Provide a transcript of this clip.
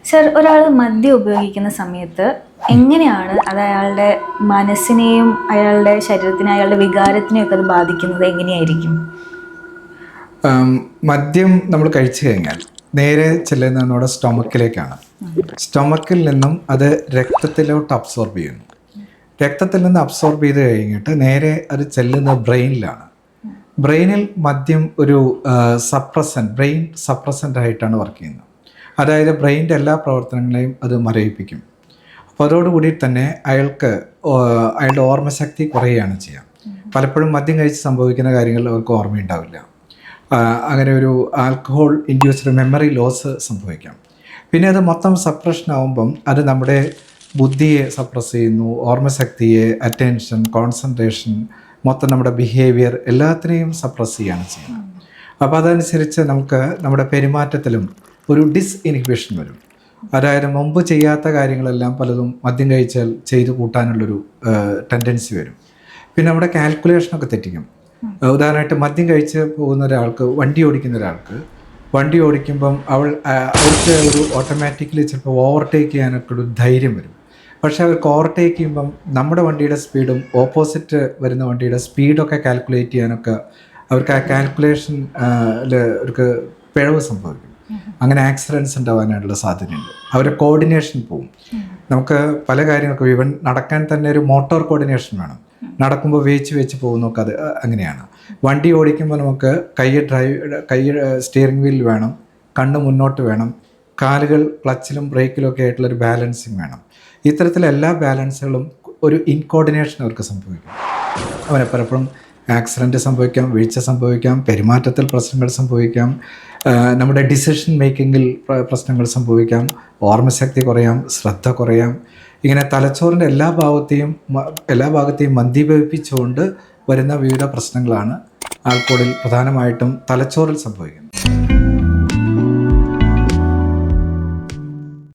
Sir, ഒരാൾ മദ്യം ഉപയോഗിക്കുന്ന സമയത്ത് എങ്ങനെയാണ് അത് അയാളുടെ മനസ്സിനെയും അയാളുടെ ശരീരത്തിനെ അയാളുടെ വികാരത്തിനെയും ഒക്കെ അത് ബാധിക്കുന്നത് എങ്ങനെയായിരിക്കും? മദ്യം നമ്മൾ കഴിച്ചു കഴിഞ്ഞാൽ നേരെ ചെല്ലുന്നത് നമ്മുടെ സ്റ്റൊമക്കിലേക്കാണ്. സ്റ്റൊമക്കിൽ നിന്നും അത് രക്തത്തിലോട്ട് അബ്സോർബ് ചെയ്യുന്നു. രക്തത്തിൽ നിന്ന് അബ്സോർബ് ചെയ്ത് കഴിഞ്ഞിട്ട് നേരെ അത് ചെല്ലുന്ന ബ്രെയിനിലാണ്. ബ്രെയിനിൽ മദ്യം ഒരു ബ്രെയിൻ സപ്രസൻ്റ് ആയിട്ടാണ് വർക്ക് ചെയ്യുന്നത്. അതായത് ബ്രെയിനിൻ്റെ എല്ലാ പ്രവർത്തനങ്ങളെയും അത് മരവിപ്പിക്കും. അപ്പോൾ അതോടുകൂടി തന്നെ അയാളുടെ ഓർമ്മശക്തി കുറയുകയാണ് ചെയ്യുക. പലപ്പോഴും മദ്യം കഴിച്ച് സംഭവിക്കുന്ന കാര്യങ്ങൾ അവർക്ക് ഓർമ്മയുണ്ടാവില്ല. അങ്ങനെ ഒരു ആൽക്കഹോൾ ഇൻഡ്യൂസ്ഡ് മെമ്മറി ലോസ് സംഭവിക്കാം. പിന്നെ അത് മൊത്തം സപ്രഷൻ ആകുമ്പം അത് നമ്മുടെ ബുദ്ധിയെ സപ്രസ് ചെയ്യുന്നു, ഓർമ്മശക്തിയെ, അറ്റൻഷൻ, കോൺസെൻട്രേഷൻ, മൊത്തം നമ്മുടെ ബിഹേവിയർ എല്ലാത്തിനെയും സപ്രസ് ചെയ്യുകയാണ് ചെയ്യുന്നത്. അപ്പോൾ അതനുസരിച്ച് നമുക്ക് നമ്മുടെ പെരുമാറ്റത്തിലും ഒരു ഡിസ്ഇൻഹിബിഷൻ വരും. അതായത് മുമ്പ് ചെയ്യാത്ത കാര്യങ്ങളെല്ലാം പലതും മദ്യം കഴിച്ചാൽ ചെയ്തു കൂട്ടാനുള്ളൊരു ടെൻഡൻസി വരും. പിന്നെ നമ്മുടെ കാൽക്കുലേഷനൊക്കെ തെറ്റിക്കും. ഉദാഹരണമായിട്ട് മദ്യം കഴിച്ച് പോകുന്ന ഒരാൾക്ക്, വണ്ടി ഓടിക്കുമ്പം അവർക്ക് ഒരു ഓട്ടോമാറ്റിക്കലി ചിലപ്പോൾ ഓവർടേക്ക് ചെയ്യാനൊക്കെ ഒരു ധൈര്യം വരും. പക്ഷേ അവർക്ക് ഓവർടേക്ക് ചെയ്യുമ്പം നമ്മുടെ വണ്ടിയുടെ സ്പീഡും ഓപ്പോസിറ്റ് വരുന്ന വണ്ടിയുടെ സ്പീഡൊക്കെ കാൽക്കുലേറ്റ് ചെയ്യാനൊക്കെ അവർക്ക് ആ കാൽക്കുലേഷൻ അവർക്ക് പിഴവ് സംഭവിക്കും. അങ്ങനെ ആക്സിഡൻറ്റ്സ് ഉണ്ടാവാനായിട്ടുള്ള സാധ്യതയുണ്ട്. അവരുടെ കോർഡിനേഷൻ പോവും. നമുക്ക് പല കാര്യങ്ങൾക്കും ഈവൻ നടക്കാൻ തന്നെ ഒരു മോട്ടോർ കോർഡിനേഷൻ വേണം. നടക്കുമ്പോൾ വേച്ച് പോകുന്നൊക്കെ അത് അങ്ങനെയാണ്. വണ്ടി ഓടിക്കുമ്പോൾ നമുക്ക് കൈ സ്റ്റിയറിംഗ് വീലിൽ വേണം, കണ്ണ് മുന്നോട്ട് വേണം, കാലുകൾ ക്ലച്ചിലും ബ്രേക്കിലും ഒക്കെ ആയിട്ടുള്ളൊരു ബാലൻസിങ് വേണം. ഇത്തരത്തിലുള്ള എല്ലാ ബാലൻസുകളും ഒരു ഇൻകോർഡിനേഷൻ അവർക്ക് സംഭവിക്കും. അവരെ പലപ്പോഴും ആക്സിഡൻറ്റ് സംഭവിക്കാം, വീഴ്ച സംഭവിക്കാം, പെരുമാറ്റത്തിൽ പ്രശ്നങ്ങൾ സംഭവിക്കാം, നമ്മുടെ ഡിസിഷൻ മേക്കിങ്ങിൽ പ്രശ്നങ്ങൾ സംഭവിക്കാം, ഓർമ്മശക്തി കുറയാം, ശ്രദ്ധ കുറയാം. ഇങ്ങനെ തലച്ചോറിൻ്റെ എല്ലാ ഭാഗത്തെയും മന്ദീഭവിപ്പിച്ചുകൊണ്ട് വരുന്ന വിവിധ പ്രശ്നങ്ങളാണ് ആൽക്കഹോളിൽ പ്രധാനമായിട്ടും തലച്ചോറിൽ സംഭവിക്കുന്നത്.